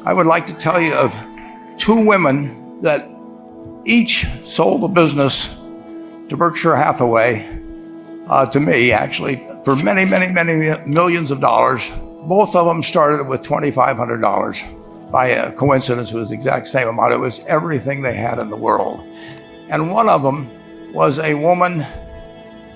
I would like to tell you of two women that each sold a business to Berkshire Hathaway, to me actually, for many, many, many millions of dollars. Both of them started with $2,500. By a coincidence, it was the exact same amount. It was everything they had in the world. And one of them was a woman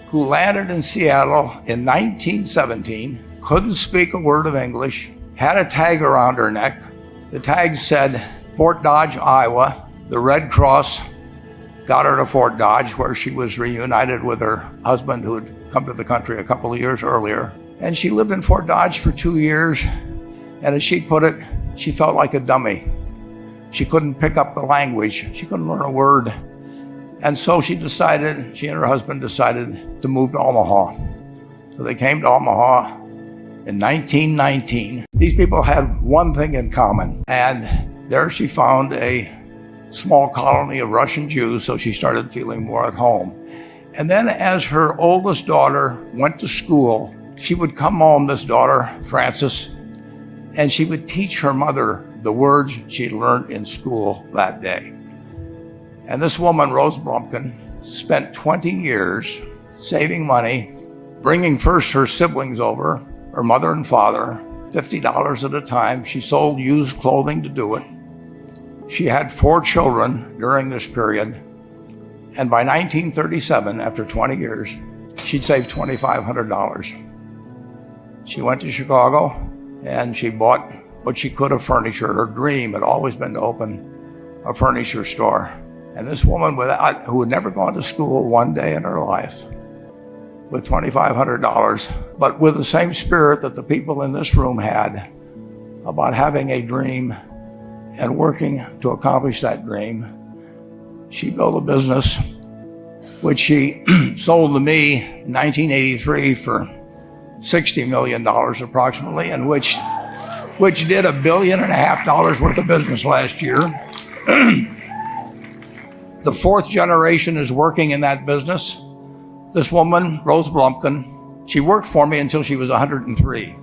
who landed in Seattle in 1917, couldn't speak a word of English, had a tag around her neck. The tag said Fort Dodge, Iowa. The Red Cross got her to Fort Dodge, where she was reunited with her husband who had come to the country a couple of years earlier. And she lived in Fort Dodge for 2 years. And as she put it, she felt like a dummy. She couldn't pick up the language. She couldn't learn a word. And so she and her husband decided to move to Omaha. So they came to Omaha in 1919. These people had one thing in common. And there she found a small colony of Russian Jews, so she started feeling more at home. And then as her oldest daughter went to school, she would come home, this daughter, Frances, and she would teach her mother the words she'd learned in school that day. And this woman, Rose Blomkin, spent 20 years saving money, bringing first her siblings over, her mother and father, $50 at a time. She sold used clothing to do it. She had 4 children during this period. And by 1937, after 20 years, she'd saved $2,500. She went to Chicago and she bought what she could of furniture. Her dream had always been to open a furniture store. And this woman who had never gone to school one day in her life, with $2,500, but with the same spirit that the people in this room had about having a dream and working to accomplish that dream, she built a business which she sold to me in 1983 for $60 million approximately, and which did $1.5 billion worth of business last year. The 4th generation is working in that business. This woman, Rose Blomkin, she worked for me until she was 103.